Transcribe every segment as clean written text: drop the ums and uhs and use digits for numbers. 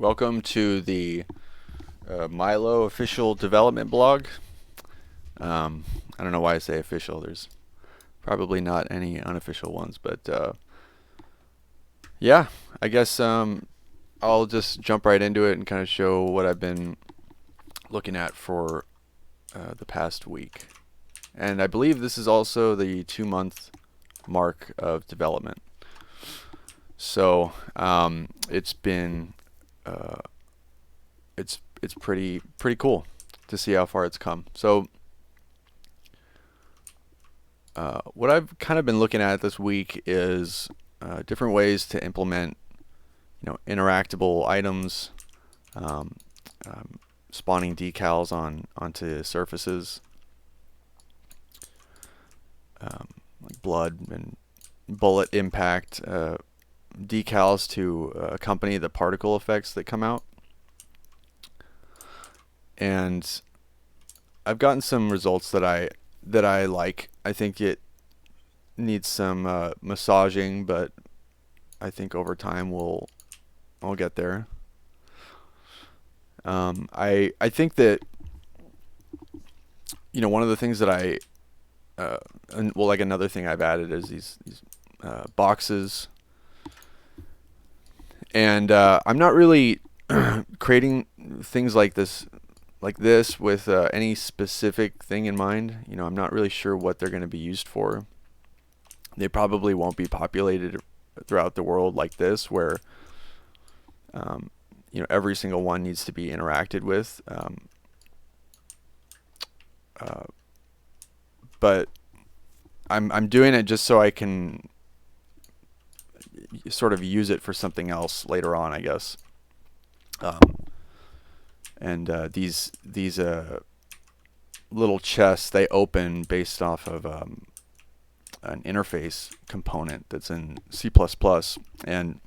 Welcome to the Milo official development blog. I don't know why I say official. There's probably not any unofficial ones, but yeah, I guess I'll just jump right into it and kind of show what I've been looking at for the past week. And I believe this is also the 2 month mark of development. So it's been it's pretty cool to see how far it's come. So what I've kind of been looking at this week is different ways to implement, interactable items, um, spawning decals onto surfaces, like blood and bullet impact decals to accompany the particle effects that come out. And I've gotten some results that I like. I think it needs some massaging, but I think over time I'll get there. I think that one of the things that like another thing I've added is these boxes, and I'm not really creating things like this with any specific thing in mind. I'm not really sure what they're going to be used for. They probably won't be populated throughout the world like this, where every single one needs to be interacted with. But I'm doing it just so I can sort of use it for something else later on, I guess. And these little chests, they open based off of an interface component that's in C++, and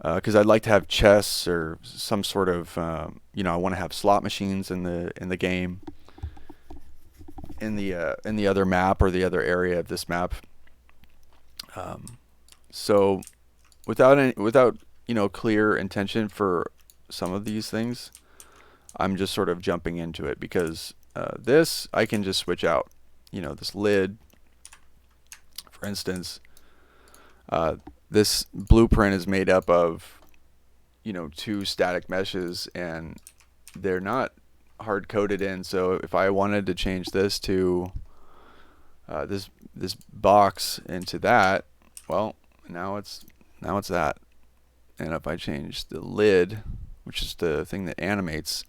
because I'd like to have chests or some sort of I want to have slot machines in the game, in the other map or the other area of this map. So without clear intention for some of these things, I'm just sort of jumping into it because this I can just switch out. This lid, for instance, this blueprint is made up of two static meshes, and they're not hard coded in. So if I wanted to change this to this box into that, well, now it's that. And if I change the lid, which is the thing that animates,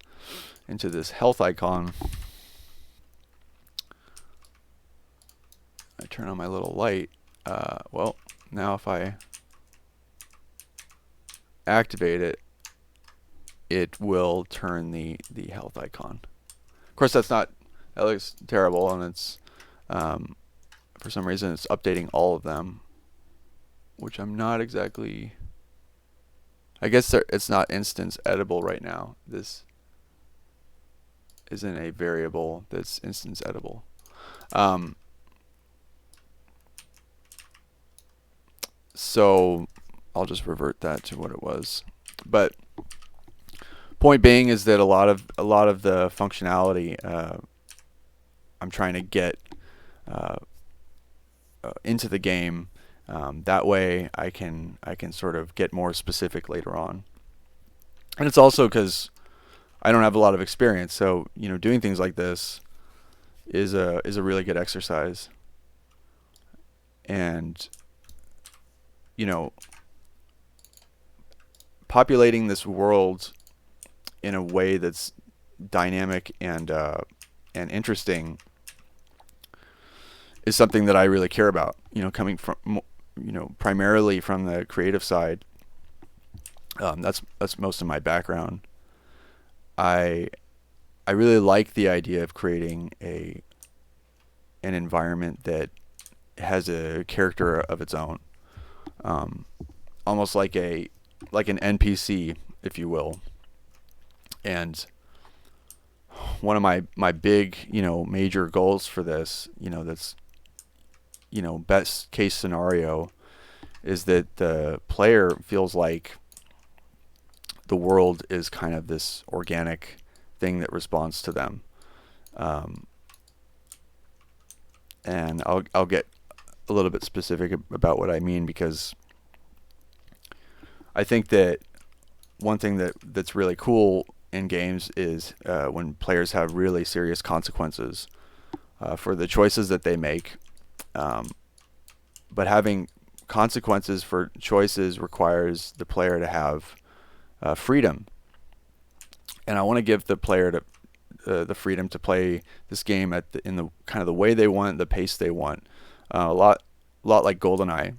into this health icon, I turn on my little light. Well, now if I activate it, it will turn the health icon. Of course, that looks terrible, and it's for some reason it's updating all of them, which I'm not exactly. I guess it's not instance editable right now. This isn't a variable that's instance editable. So I'll just revert that to what it was. But point being is that a lot of the functionality I'm trying to get into the game. That way I can sort of get more specific later on. And it's also because I don't have a lot of experience, so doing things like this is a really good exercise. And populating this world in a way that's dynamic and interesting is something that I really care about. Coming from primarily from the creative side. That's most of my background. I really like the idea of creating an environment that has a character of its own, almost like an NPC, if you will. And one of my big major goals for this, that's best case scenario, is that the player feels like the world is kind of this organic thing that responds to them. And I'll get a little bit specific about what I mean, because I think that one thing that's really cool in games is when players have really serious consequences for the choices that they make. But having consequences for choices requires the player to have freedom. And I want to give the player the freedom to play this game in the kind of the way they want, the pace they want. A lot like GoldenEye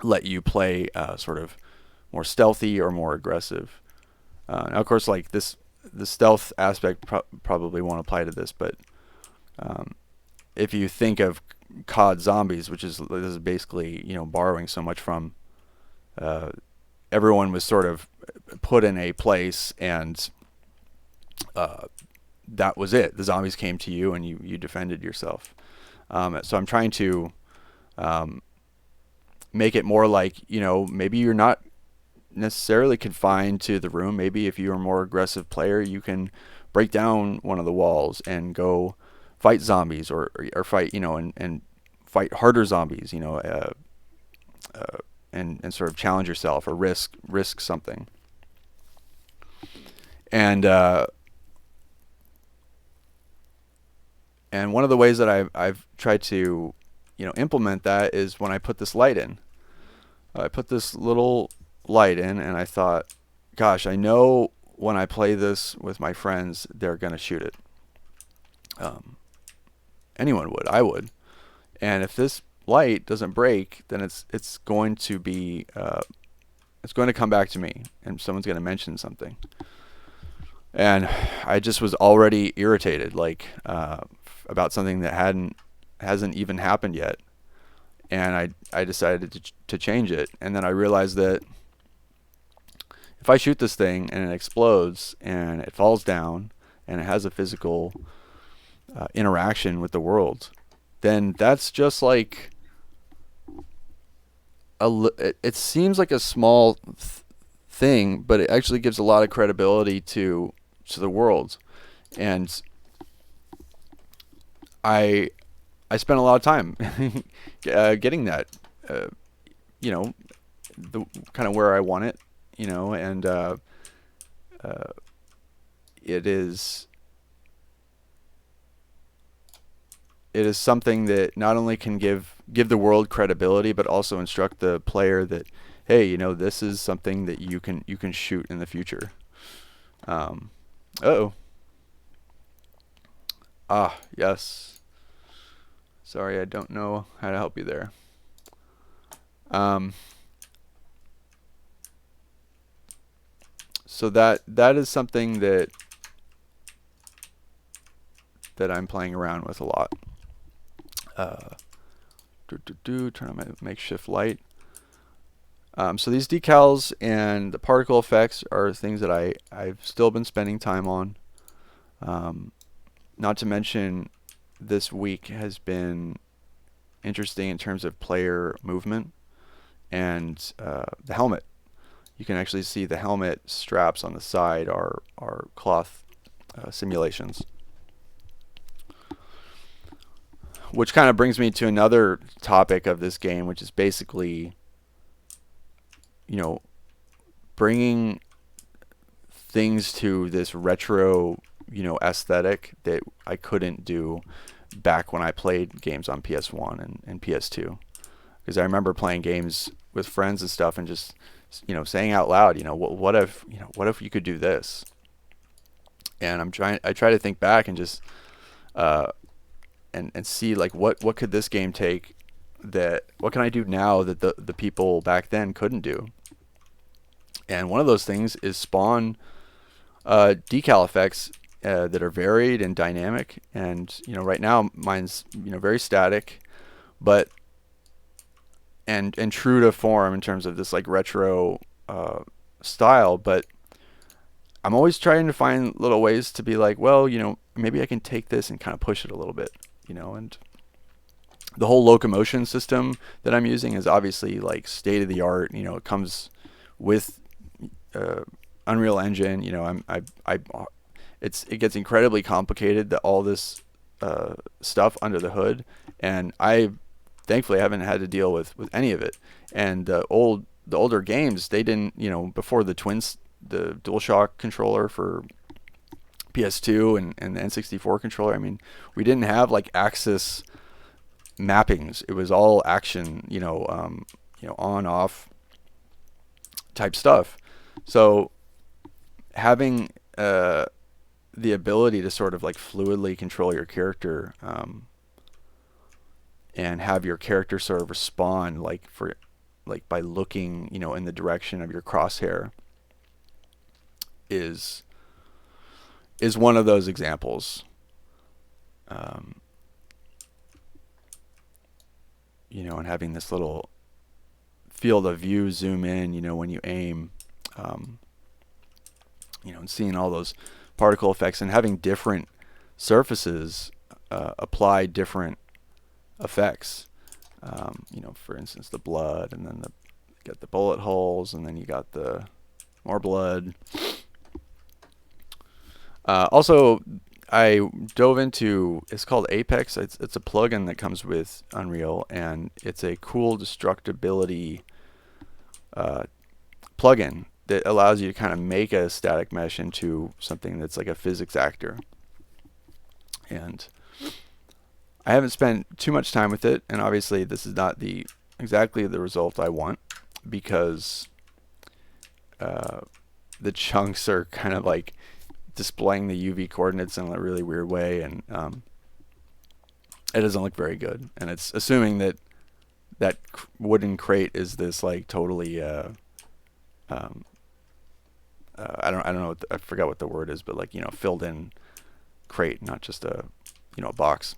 let you play sort of more stealthy or more aggressive. Now, of course, like the stealth aspect probably won't apply to this, but if you think of COD Zombies, which is basically borrowing so much from, everyone was sort of put in a place, and that was it. The zombies came to you, and you defended yourself. So I'm trying to make it more like, maybe you're not necessarily confined to the room. Maybe if you're a more aggressive player, you can break down one of the walls and go fight zombies, or fight, and fight harder zombies, and sort of challenge yourself or risk something. And one of the ways that I've tried to implement that is when I put this light in. I put this little light in, and I thought, gosh, I know when I play this with my friends, they're gonna shoot it. Anyone would. I would. And if this light doesn't break, then it's going to be it's going to come back to me, and someone's going to mention something. And I just was already irritated, like about something that hasn't even happened yet. And I decided to change it. And then I realized that if I shoot this thing and it explodes and it falls down and it has a physical interaction with the world, then that's just like it seems like a small thing, but it actually gives a lot of credibility to the world. And I spent a lot of time getting that, the kind of where I want it, and it is something that not only can give the world credibility, but also instruct the player that, hey, this is something that you can shoot in the future. Yes. Sorry, I don't know how to help you there. So that is something that I'm playing around with a lot. Turn on my makeshift light. So these decals and the particle effects are things that I've still been spending time on. Not to mention, this week has been interesting in terms of player movement and the helmet. You can actually see the helmet straps on the side are cloth simulations. Which kind of brings me to another topic of this game, which is basically, bringing things to this retro, aesthetic that I couldn't do back when I played games on PS1 and PS2. Because I remember playing games with friends and stuff and just, saying out loud, what if you could do this? And I try to think back and just, and see, like, what could this game take, what can I do now that the people back then couldn't do? And one of those things is spawn decal effects that are varied and dynamic. And right now mine's very static, but and true to form in terms of this like retro style. But I'm always trying to find little ways to be like, well, maybe I can take this and kind of push it a little bit, and the whole locomotion system that I'm using is obviously like state of the art. It comes with Unreal Engine. You know, it gets incredibly complicated, that all this stuff under the hood, and I thankfully haven't had to deal with any of it. And the older games, they didn't, you know, before the DualShock controller for PS2 and the N64 controller. I mean, we didn't have like axis mappings. It was all action, on off type stuff. So having the ability to sort of like fluidly control your character, and have your character sort of respond like by looking, in the direction of your crosshair is one of those examples. And having this little field of view zoom in, when you aim, and seeing all those particle effects and having different surfaces apply different effects. For instance, the blood, and then you got the bullet holes, and then you got the more blood. Also, I dove into, it's called Apex. It's a plugin that comes with Unreal, and it's a cool destructibility plugin that allows you to kind of make a static mesh into something that's like a physics actor. And I haven't spent too much time with it, and obviously this is not exactly the result I want, because the chunks are kind of like displaying the UV coordinates in a really weird way, and it doesn't look very good. And it's assuming that wooden crate is this like totally I don't know I forgot what the word is, but like, filled in crate, not just a box.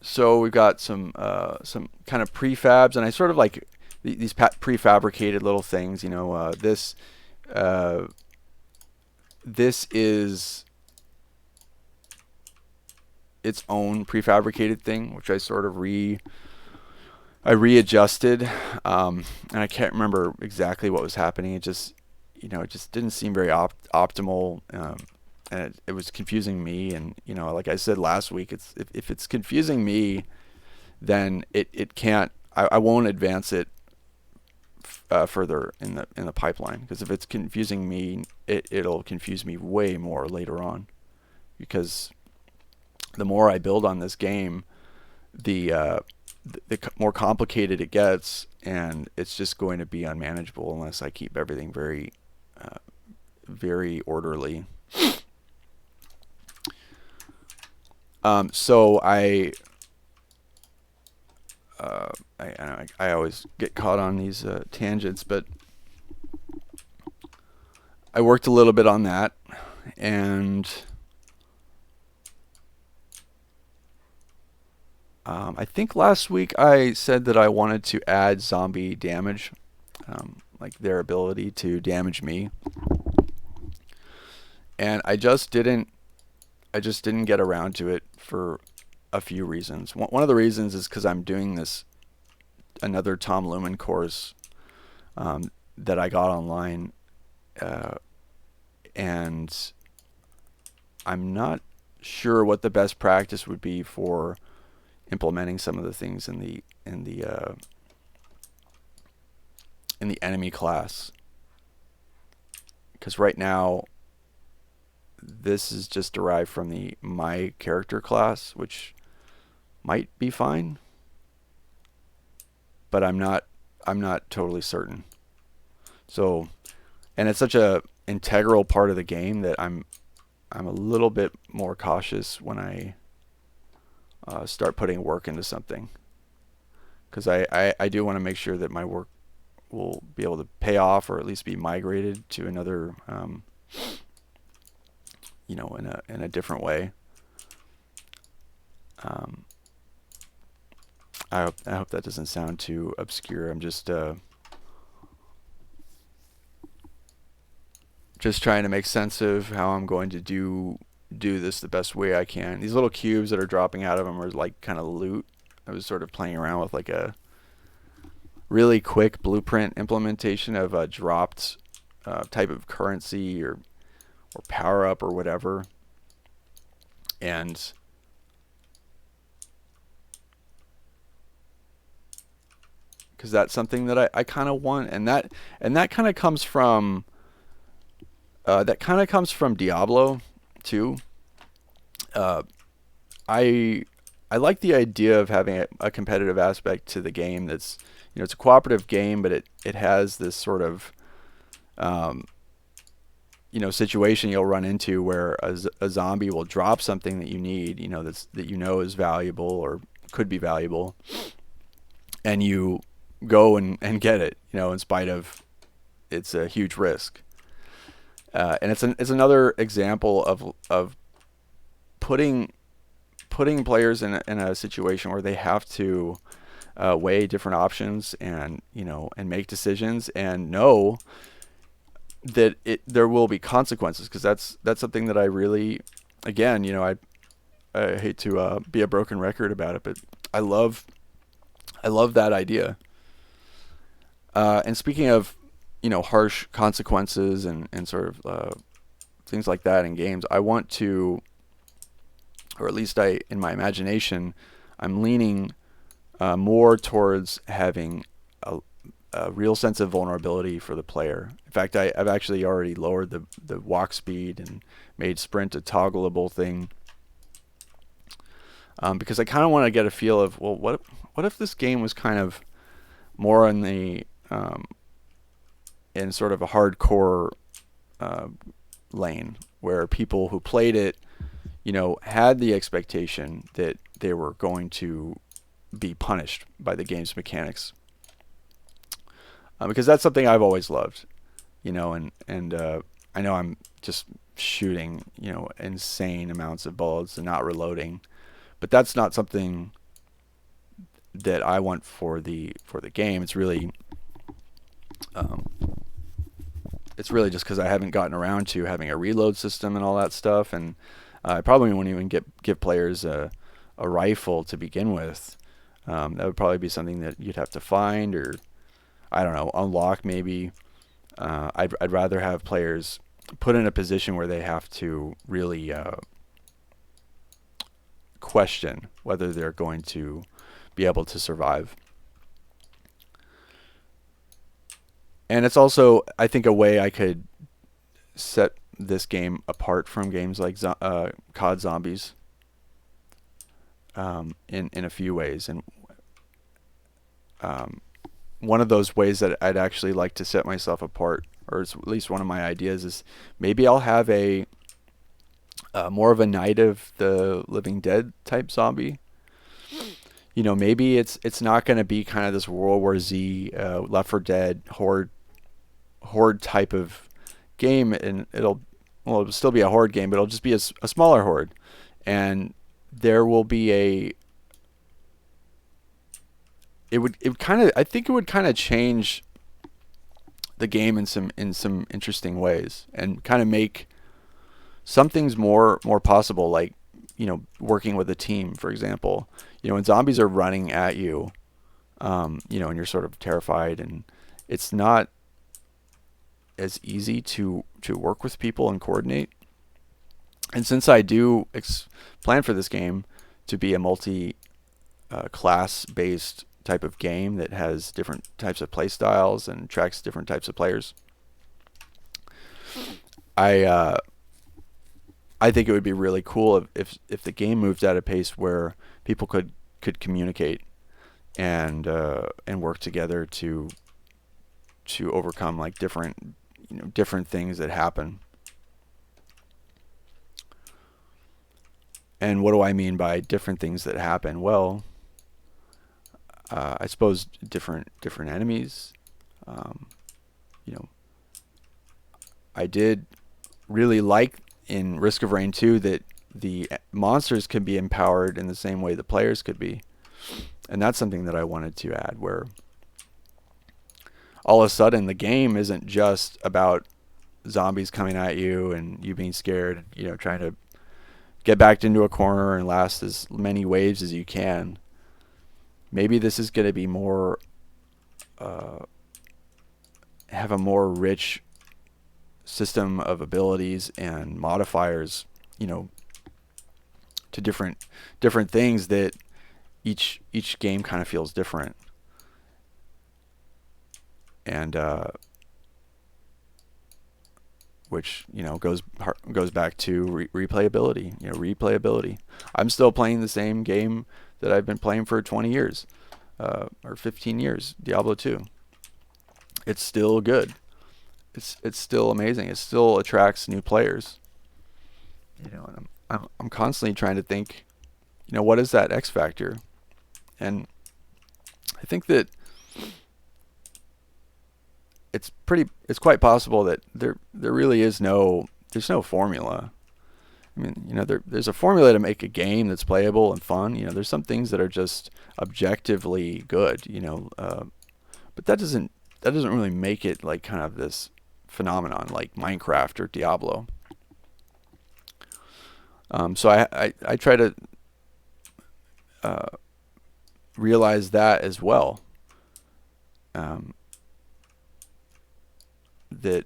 So we've got some kind of prefabs, and I sort of like these prefabricated little things. This is its own prefabricated thing, which I sort of readjusted, and I can't remember exactly what was happening. It just didn't seem very optimal, and it was confusing me. And like I said last week, if it's confusing me, then it can't. I won't advance it further in the pipeline, because if it's confusing me, it'll confuse me way more later on, because the more I build on this game, the more complicated it gets, and it's just going to be unmanageable unless I keep everything very very orderly. So I always get caught on these tangents, but I worked a little bit on that, and I think last week I said that I wanted to add zombie damage, like their ability to damage me, and I just didn't get around to it for a few reasons. One of the reasons is because I'm doing another Tom Lumen course that I got online, and I'm not sure what the best practice would be for implementing some of the things in the enemy class, because right now this is just derived from my character class, which might be fine, but I'm not totally certain. So, and it's such a integral part of the game that I'm a little bit more cautious when I start putting work into something, because I do want to make sure that my work will be able to pay off, or at least be migrated to another in a different way. I hope that doesn't sound too obscure. I'm just trying to make sense of how I'm going to do this the best way I can. These little cubes that are dropping out of them are like kind of loot. I was sort of playing around with like a really quick blueprint implementation of a dropped type of currency or power up or whatever, and because that's something that I kind of want, and that kind of comes from Diablo too. Uh, I I like the idea of having a competitive aspect to the game. That's it's a cooperative game, but it has this sort of um, situation you'll run into where a zombie will drop something that you need, that is valuable or could be valuable, and you go and get it, in spite of it's a huge risk. And it's another example of putting players in a situation where they have to weigh different options and make decisions and know that there will be consequences, because that's something that I really, again, I hate to be a broken record about it, but I love that idea. And speaking of harsh consequences and sort of things like that in games, I want to, or at least in my imagination, I'm leaning more towards having a real sense of vulnerability for the player. In fact, I've actually already lowered the walk speed and made sprint a toggleable thing, because I kind of want to get a feel of, well, what if this game was kind of more in sort of a hardcore uh, lane, where people who played it, had the expectation that they were going to be punished by the game's mechanics, because that's something I've always loved, and I know I'm just shooting, insane amounts of bullets and not reloading, but that's not something that I want for the game. Um, it's really just because I haven't gotten around to having a reload system and all that stuff, and I probably won't even give players a rifle to begin with. That would probably be something that you'd have to find, or I don't know, unlock maybe. I'd rather have players put in a position where they have to really question whether they're going to be able to survive. And it's also, I think, a way I could set this game apart from games like COD Zombies, in a few ways. And one of those ways that I'd actually like to set myself apart, or it's at least one of my ideas, is maybe I'll have a more of a Night of the Living Dead type zombie. Maybe it's not going to be kind of this World War Z, Left 4 Dead horde type of game, and it'll still be a horde game, but it'll just be a smaller horde, and there will be it kind of, I think it would kind of change the game in some interesting ways, and kind of make some things more possible, like working with a team, for example. When zombies are running at you, and you're sort of terrified, and it's not as easy to work with people and coordinate. And since I do plan for this game to be a multi class based type of game that has different types of play styles and attracts different types of players, I I think it would be really cool if the game moved at a pace where people could communicate and work together to overcome like different things that happen. And what do I mean by different things that happen? Well, I suppose different enemies. Um, you know, I did really like in Risk of Rain 2 that the monsters can be empowered in the same way the players could be. And that's something that I wanted to add, where all of a sudden the game isn't just about zombies coming at you and you being scared, trying to get backed into a corner and last as many waves as you can. Maybe this is going to be more have a more rich system of abilities and modifiers, you know, to different things that each game kind of feels different. And which, you know, goes back to replayability. You know, replayability. I'm still playing the same game that I've been playing for 20 years, or 15 years, Diablo 2. It's still good. It's still amazing. It still attracts new players. You know, and I'm constantly trying to think, you know, what is that X factor? And I think that it's quite possible that there really is there's no formula. I mean, you know, there's a formula to make a game that's playable and fun. You know, there's some things that are just objectively good. You know, but that doesn't really make it like kind of this phenomenon like Minecraft or Diablo. So I try to uh, realize that as well. Um, that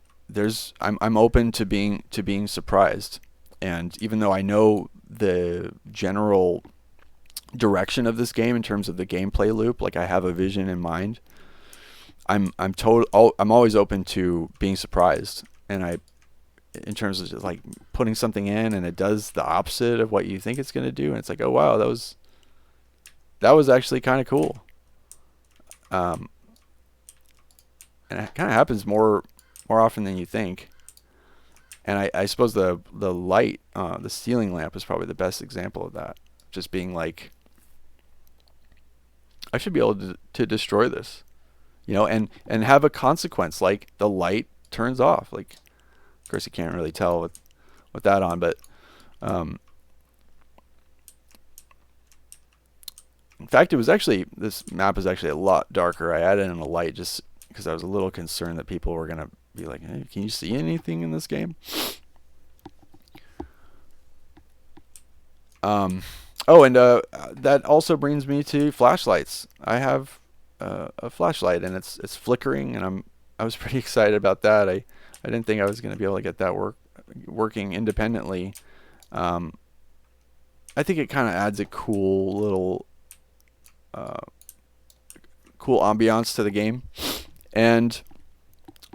I'm open to being surprised, and even though I know the general direction of this game in terms of the gameplay loop, like I have a vision in mind, I'm always open to being surprised, and in terms of just like putting something in and it does the opposite of what you think it's going to do, and it's like, oh wow, that was actually kind of cool. Um, and it kind of happens more often than you think. And I suppose the light, the ceiling lamp is probably the best example of that. Just being like, I should be able to destroy this, you know, and have a consequence, like the light turns off. Like, of course, you can't really tell with that on, but um, in fact, this map is actually a lot darker. I added in a light just because I was a little concerned that people were gonna be like, hey, can you see anything in this game? Oh, and that also brings me to flashlights. I have a flashlight, and it's flickering, and I was pretty excited about that. I didn't think I was going to be able to get that working independently. Um, I think it kind of adds a cool little uh, cool ambiance to the game, and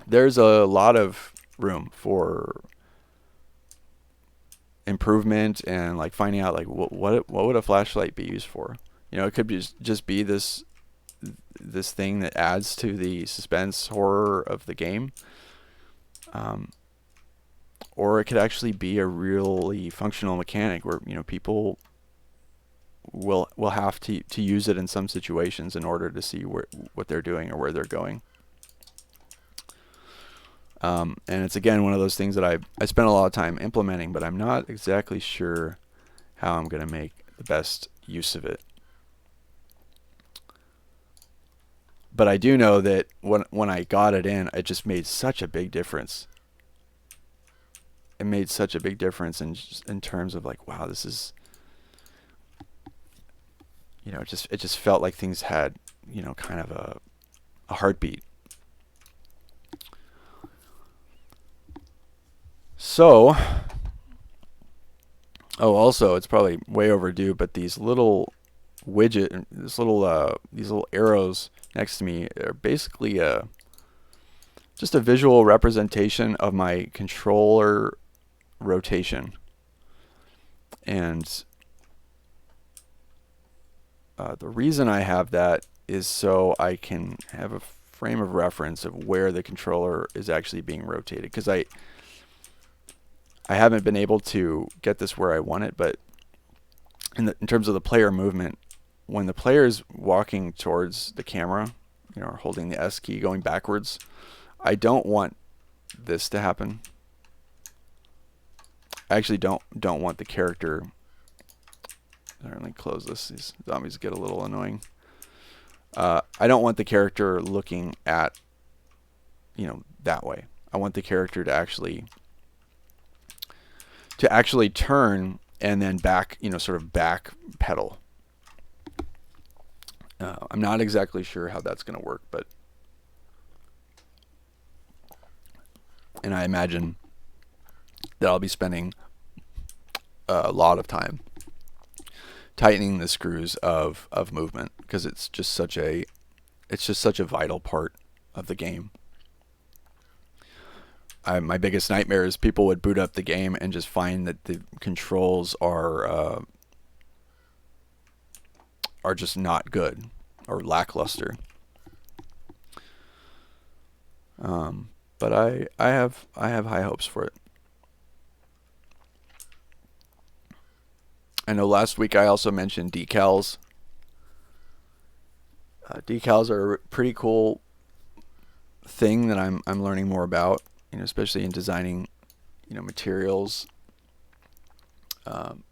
there's a lot of room for improvement and like finding out like what would a flashlight be used for. You know, it could just be this thing that adds to the suspense horror of the game, um, or it could actually be a really functional mechanic where, you know, people will have to use it in some situations in order to see what they're doing or where they're going. And it's again one of those things that I spent a lot of time implementing, but I'm not exactly sure how I'm going to make the best use of it. But I do know that when I got it in, it just made such a big difference. It made such a big difference in terms of like, wow, this is, you know, it just felt like things had, you know, kind of a heartbeat. So, oh, also, it's probably way overdue, but these little these little arrows next to me are basically just a visual representation of my controller rotation. And the reason I have that is so I can have a frame of reference of where the controller is actually being rotated, because I haven't been able to get this where I want it, but in terms of the player movement, when the player is walking towards the camera, you know, or holding the S key going backwards, I don't want this to happen. I actually don't want the character. Let me close this. These zombies get a little annoying. I don't want the character looking at, you know, that way. I want the character to actually turn and then back, you know, sort of back pedal. I'm not exactly sure how that's going to work, but And I imagine that I'll be spending a lot of time tightening the screws of movement, because it's just such a vital part of the game. My biggest nightmare is people would boot up the game and just find that the controls are just not good or lackluster. But I have high hopes for it. I know last week I also mentioned decals. Decals are a pretty cool thing that I'm learning more about, especially in designing, materials. And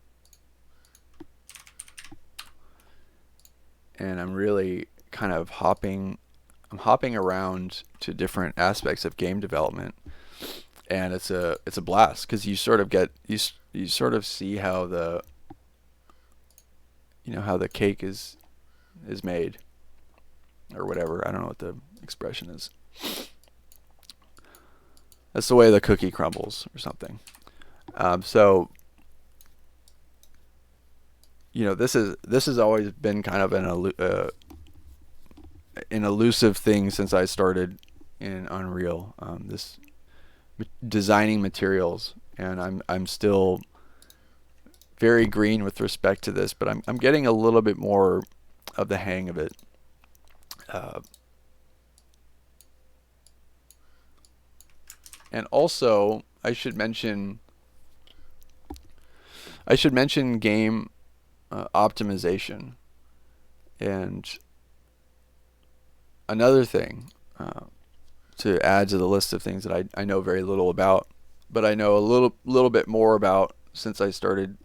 I'm really kind of hopping around to different aspects of game development, and it's a blast, because you sort of get you sort of see how the how the cake is made, or whatever. I don't know what the expression is. That's the way the cookie crumbles or something. So this has always been kind of an elusive thing since I started in Unreal. This designing materials, and I'm still very green with respect to this, but I'm getting a little bit more of the hang of it. And also, I should mention game optimization. And another thing to add to the list of things that I know very little about, but I know a little bit more about since I started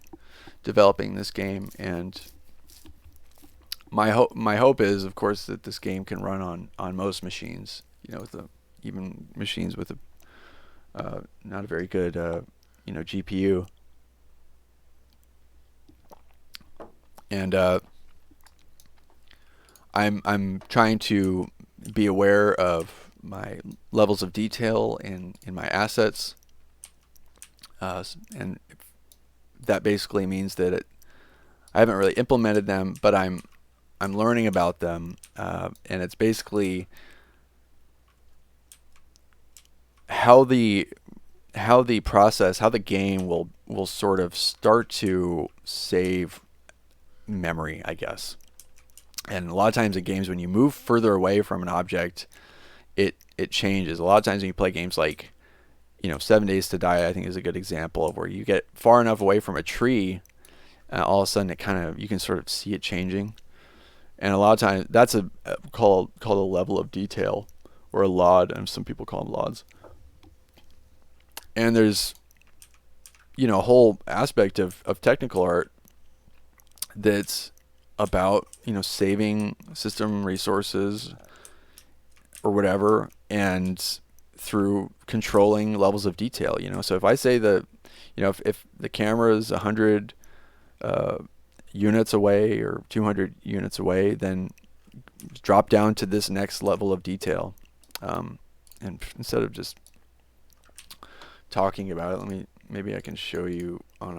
developing this game. And my hope is, of course, that this game can run on most machines, even machines with not a very good GPU. And I'm trying to be aware of my levels of detail in my assets, and that basically means that I haven't really implemented them, but I'm learning about them, and it's basically how the game will sort of start to save memory, I guess. And a lot of times in games, when you move further away from an object, it changes. A lot of times when you play games like 7 Days to Die, I think, is a good example of where you get far enough away from a tree, all of a sudden you can sort of see it changing. And a lot of times that's called a level of detail, or a LOD, and some people call them LODs. And there's a whole aspect of technical art that's about saving system resources or whatever, and through controlling levels of detail. So if I say that if the camera is 100 units away or 200 units away, then drop down to this next level of detail, and instead of just talking about it, maybe I can show you on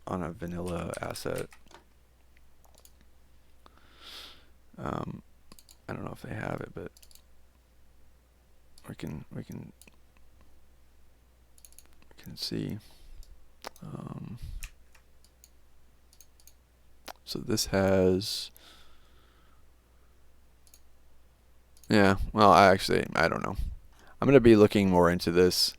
a vanilla asset. I don't know if they have it, but we can see. So this has, yeah, well, I don't know. I'm going to be looking more into this,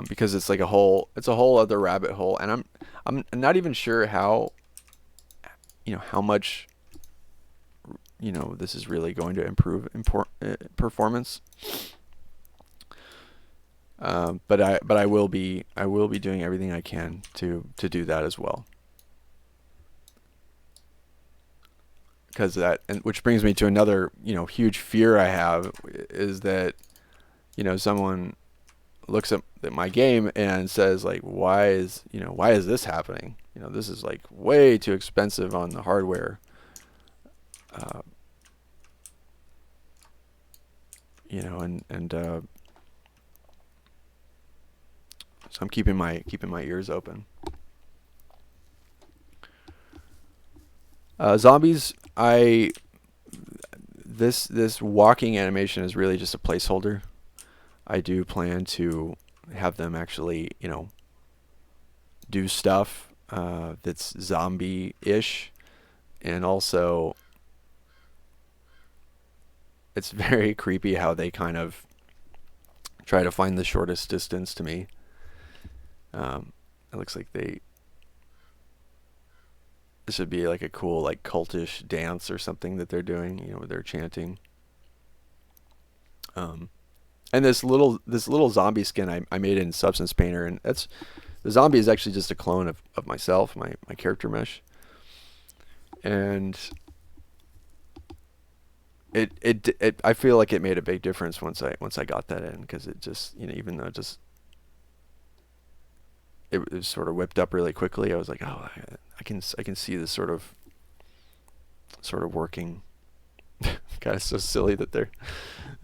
because it's like a whole other rabbit hole, and I'm not even sure how much this is really going to improve performance. But I will be doing everything I can to do that as well. Because which brings me to another huge fear I have, is that someone looks at my game and says, like, why is this happening? This is like way too expensive on the hardware. you know, and so I'm keeping my ears open. Zombies, this walking animation is really just a placeholder. I do plan to have them actually, you know, do stuff that's zombie-ish, and also it's very creepy how they kind of try to find the shortest distance to me. It looks like this would be like a cool like cultish dance or something that they're doing, you know, where they're chanting. And this little zombie skin I made in Substance Painter, and that's the zombie is actually just a clone of myself, my character mesh, and it I feel like it made a big difference once I got that in, because it just, you know, even though it was sort of whipped up really quickly, I was like, oh, I can see this sort of working. God, it's so silly that they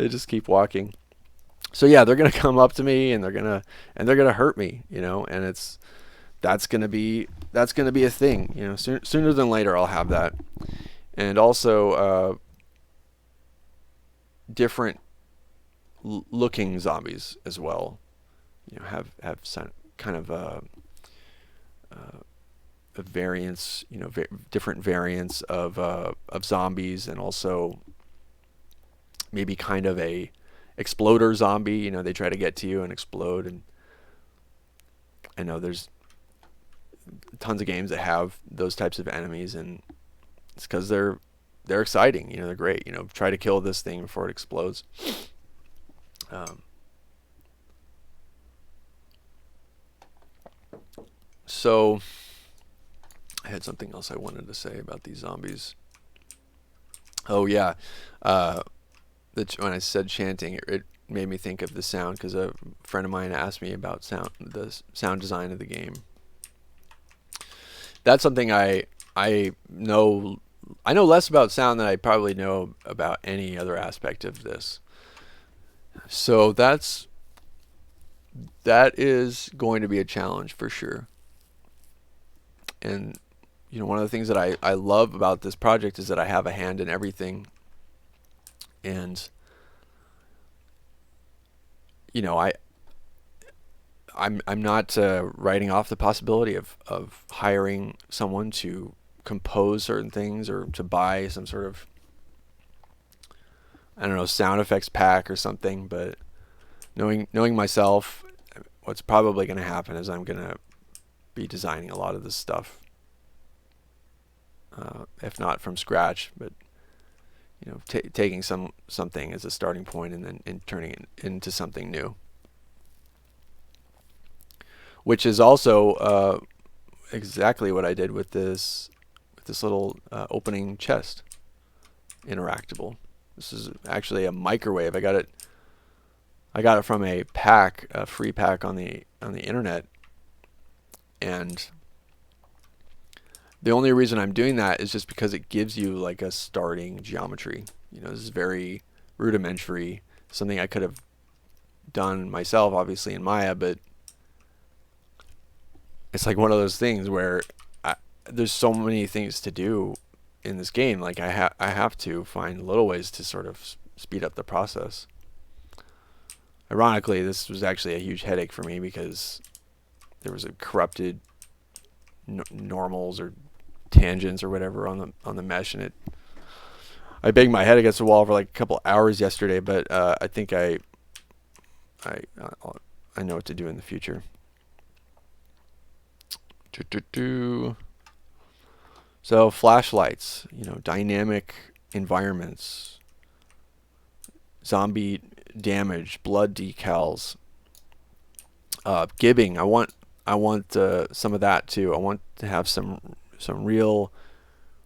just keep walking. So yeah, they're gonna come up to me and they're gonna hurt me, you know, and that's gonna be a thing, you know. Sooner than later, I'll have that, and also different looking zombies as well. You know, have some kind of a variants, you know, different variants of zombies, and also maybe kind of a exploder zombie. You know, they try to get to you and explode, and I know there's tons of games that have those types of enemies, and it's because they're exciting. You know, they're great. You know, try to kill this thing before it explodes. So I had something else I wanted to say about these zombies. Oh yeah, when I said chanting, it made me think of the sound, because a friend of mine asked me about the sound design of the game. That's something I know. I know less about sound than I probably know about any other aspect of this. So that is going to be a challenge for sure. And you know, one of the things that I love about this project is that I have a hand in everything. And you know, I'm not writing off the possibility of hiring someone to compose certain things, or to buy some sort of, I don't know, sound effects pack or something. But knowing myself, what's probably going to happen is I'm going to be designing a lot of this stuff, if not from scratch, but you know, taking something as a starting point and then turning it into something new, which is also exactly what I did with this little opening chest interactable. This is actually a microwave. I got it from a pack, a free pack on the internet, and the only reason I'm doing that is just because it gives you like a starting geometry. You know, this is very rudimentary, something I could have done myself, obviously, in Maya, but it's like one of those things where there's so many things to do in this game. Like I have to find little ways to sort of speed up the process. Ironically, this was actually a huge headache for me, because there was a corrupted normals or tangents or whatever on the mesh, and I banged my head against the wall for like a couple hours yesterday. But I think I know what to do in the future. So flashlights, you know, dynamic environments, zombie damage, blood decals, gibbing. I want some of that too. I want to have some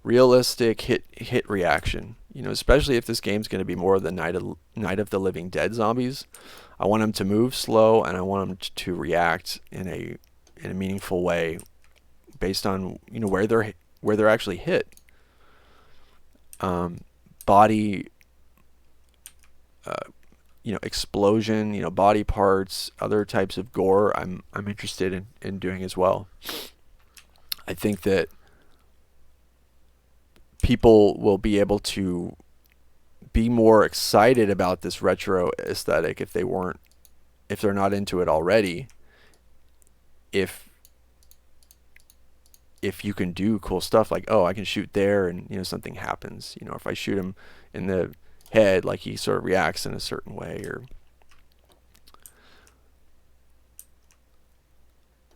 realistic hit reaction. You know, especially if this game's going to be more of the Night of the Living Dead zombies. I want them to move slow, and I want them to react in a meaningful way, based on, you know, where they're actually hit. Body explosion, body parts, other types of gore, I'm interested in doing as well. I think that people will be able to be more excited about this retro aesthetic if they're not into it already. If you can do cool stuff like, oh, I can shoot there and something happens. If I shoot him in the head, like he sort of reacts in a certain way, or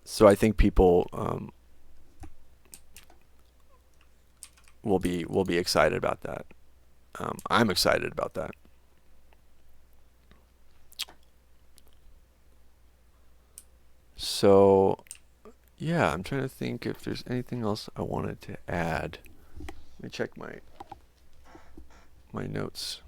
so I think people will be excited about that. I'm excited about that. So yeah, I'm trying to think if there's anything else I wanted to add. Let me check my notes.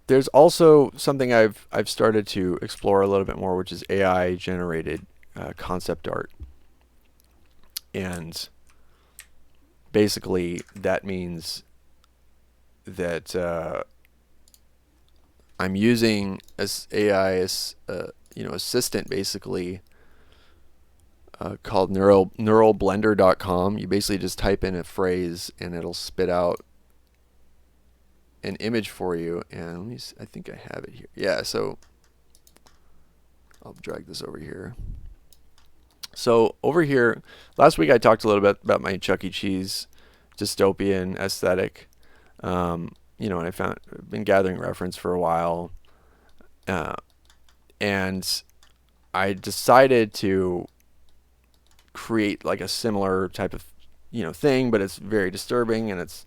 There's also something I've started to explore a little bit more, which is AI generated concept art. And basically that means that I'm using as AI as assistant, basically called neuralblender.com. You basically just type in a phrase and it'll spit out an image for you. And let me see, I think I have it here. Yeah, so I'll drag this over here. So over here, last week I talked a little bit about my Chuck E. Cheese dystopian aesthetic. And I've been gathering reference for a while, and I decided to create like a similar type of thing, but it's very disturbing, and it's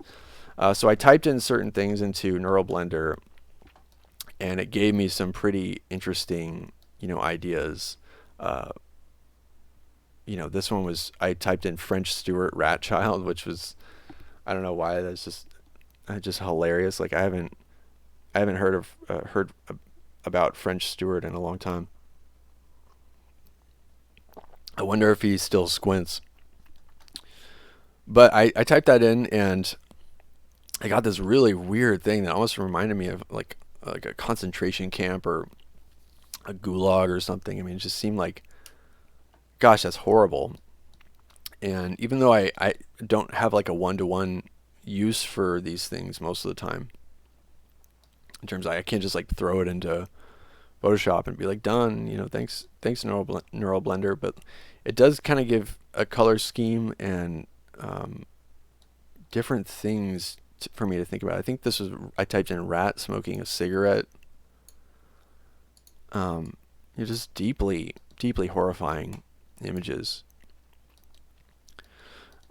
so I typed in certain things into Neural Blender, and it gave me some pretty interesting ideas. This one was, I typed in French Stewart Rat Child, which was, I don't know why, that's just hilarious. Like I haven't heard about French Stewart in a long time. I wonder if he still squints. But I typed that in, and I got this really weird thing that almost reminded me of like a concentration camp or a gulag or something. I mean, it just seemed like, gosh, that's horrible. And even though I don't have like a one-to-one use for these things most of the time, in terms of I can't just like throw it into Photoshop and be like, done, thanks Neural Blender, but it does kind of give a color scheme and different things for me to think about. I think I typed in rat smoking a cigarette. Just deeply horrifying images.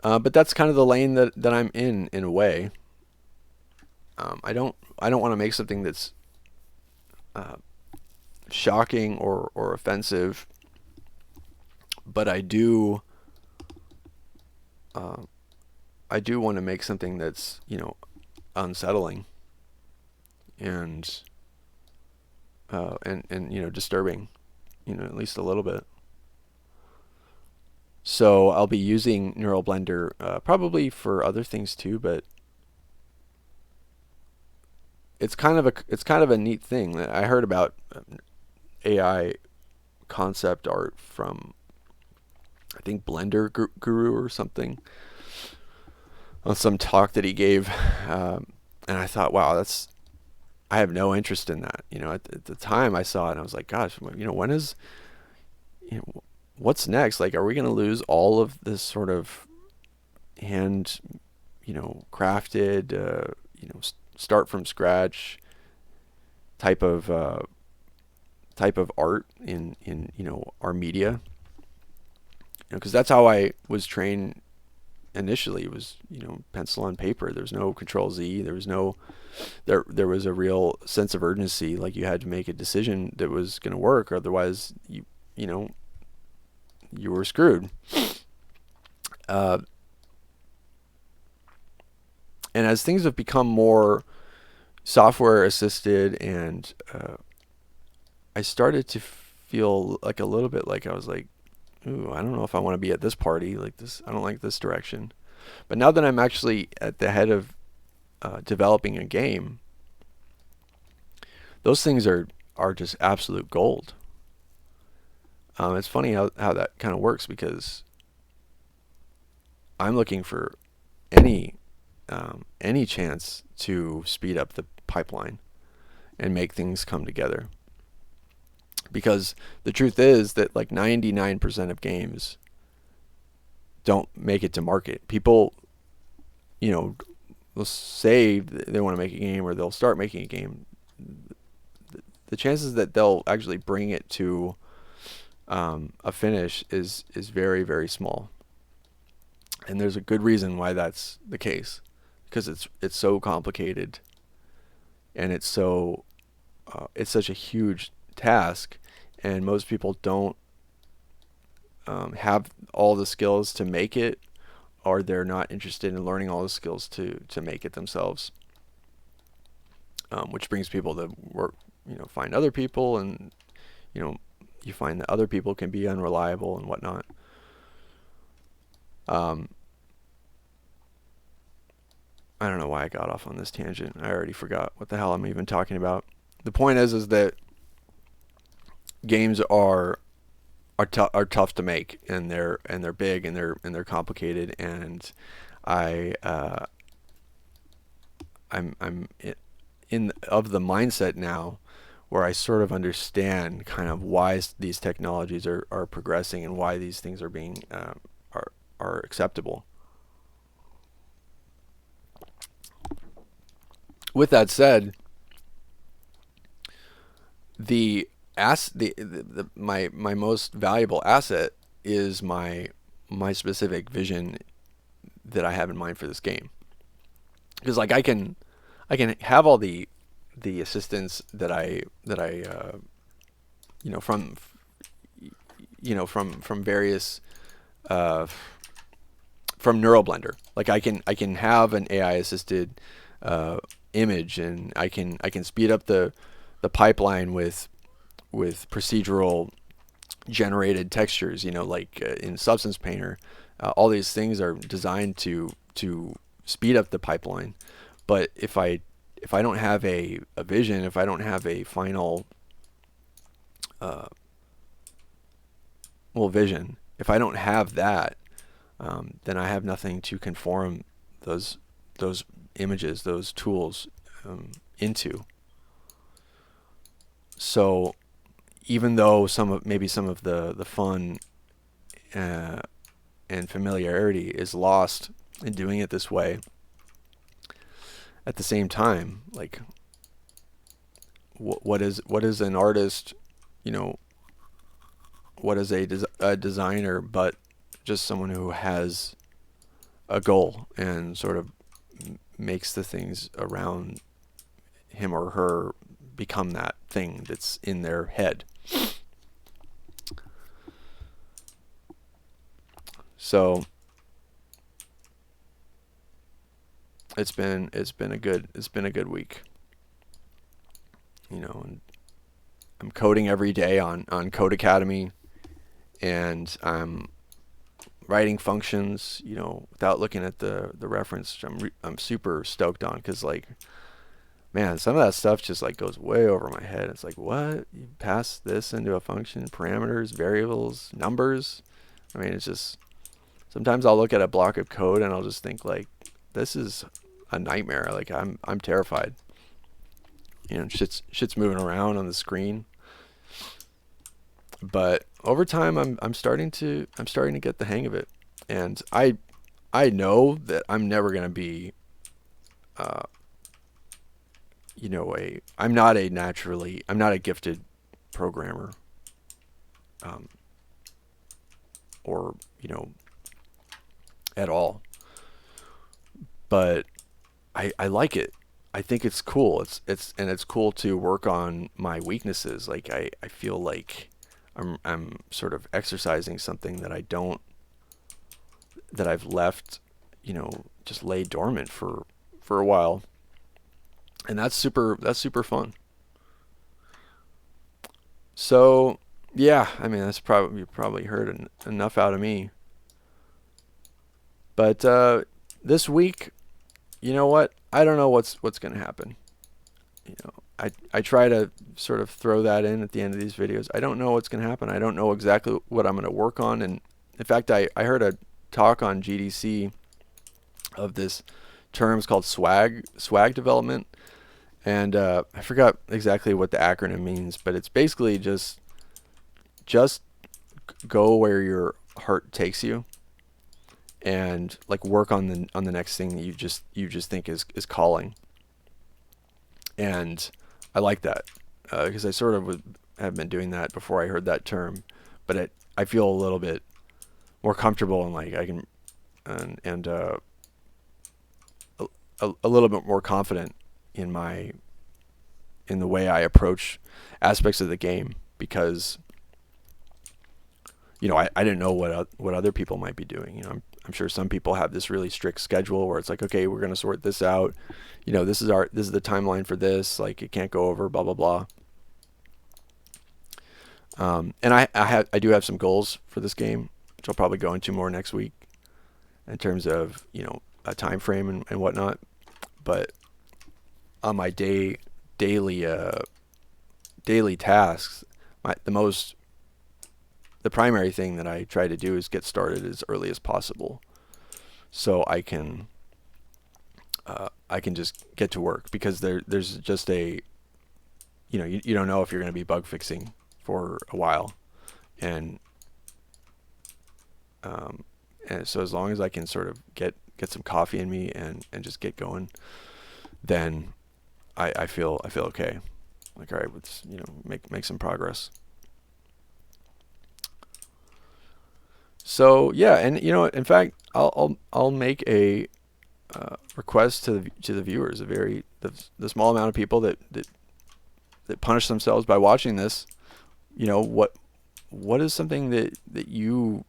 But that's kind of the lane that I'm in a way. I don't want to make something that's shocking or offensive, but I do want to make something that's unsettling and disturbing, at least a little bit. So I'll be using Neural Blender probably for other things too, but it's kind of a neat thing. I heard about AI concept art from, I think, Blender Guru or something, on some talk that he gave, and I thought, wow, I have no interest in that. At the time I saw it, and I was like, gosh, when is, what's next? Like, are we going to lose all of this sort of hand, crafted, start from scratch type of art in our media? Because that's how I was trained initially. It was pencil and paper. There was no Control Z. There was there was a real sense of urgency. Like, you had to make a decision that was going to work, otherwise you were screwed. And as things have become more software assisted, and I started to feel like a little bit like I was like ooh, I don't know if I want to be at this party. Like this, I don't like this direction. But now that I'm actually at the head of developing a game, those things are just absolute gold. It's funny how that kind of works because I'm looking for any chance to speed up the pipeline and make things come together. Because the truth is that like 99% of games don't make it to market. People, will say they want to make a game or they'll start making a game. The chances that they'll actually bring it to a finish is very, very small. And there's a good reason why that's the case, because it's so complicated, and it's such a huge task, and most people don't have all the skills to make it, or they're not interested in learning all the skills to make it themselves. Which brings people to work, find other people, and you find that other people can be unreliable and whatnot. I don't know why I got off on this tangent. I already forgot what the hell I'm even talking about. The point is that games are tough to make, and they're big, and they're complicated, and I'm in of the mindset now where I sort of understand kind of why these technologies are progressing and why these things are being are acceptable. With that said, my most valuable asset is my specific vision that I have in mind for this game. Because like I can have all the assistance that I from from various from NeuroBlender. Like I can have an AI assisted image, and I can speed up the pipeline with procedural generated textures. Like in Substance Painter, all these things are designed to speed up the pipeline. But if I don't have a vision, if I don't have a final vision, if I don't have that, then I have nothing to conform those images, those tools into. So even though maybe some of the fun and familiarity is lost in doing it this way, at the same time, like what is an artist, what is a designer, but just someone who has a goal and sort of makes the things around him or her become that thing that's in their head. So it's been a good week. And I'm coding every day on Code Academy, and I'm writing functions, without looking at the reference, which I'm super stoked on, because like, man, some of that stuff just like goes way over my head. It's like, what? You pass this into a function, parameters, variables, numbers. I mean, it's just, sometimes I'll look at a block of code and I'll just think like, this is a nightmare. Like I'm terrified. Shit's moving around on the screen. But over time, I'm starting to get the hang of it, and I know that I'm never gonna be, I'm not a gifted programmer, or at all. But I like it. I think it's cool. It's cool to work on my weaknesses. Like I feel like I'm sort of exercising something that I've left, just lay dormant for a while. And that's super fun. So Yeah, I mean that's probably you probably heard enough out of me. But this week, you know what? I don't know what's going to happen. You know, I try to sort of throw that in at the end of these videos. I don't know what's going to happen. I don't know exactly what I'm going to work on. And in fact, I heard a talk on GDC of this terms called swag development, and I forgot exactly what the acronym means, but it's basically just go where your heart takes you, and like work on the next thing that you just think is calling. And I like that because I sort of have been doing that before I heard that term, but I feel a little bit more comfortable and like I can and a little bit more confident in my in the way I approach aspects of the game because I didn't know what other people might be doing. I'm sure some people have this really strict schedule where it's like, okay, we're gonna sort this out. This is the timeline for this. Like it can't go over blah blah blah. And I do have some goals for this game, which I'll probably go into more next week in terms of a time frame and whatnot. But on my daily daily tasks, the primary thing that I try to do is get started as early as possible, so I can just get to work because there's just you don't know if you're going to be bug fixing for a while, and and so as long as I can sort of get some coffee in me and just get going, then I feel okay. Like, all right, let's make some progress. So yeah, and in fact, I'll make a request to the viewers, the small amount of people that punish themselves by watching this. What is something that you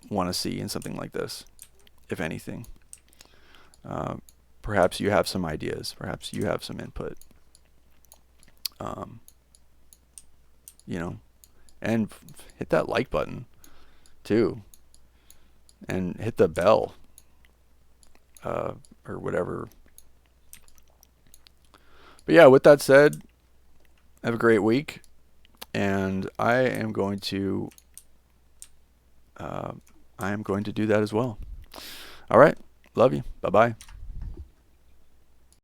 want to see in something like this, if anything? Uh, Perhaps you have some ideas. Perhaps you have some input. Um, you know, and hit that like button too, and hit the bell uh, or whatever. But yeah, with that said, have a great week, and uh, I am going to do that as well. All right, love you. Bye bye.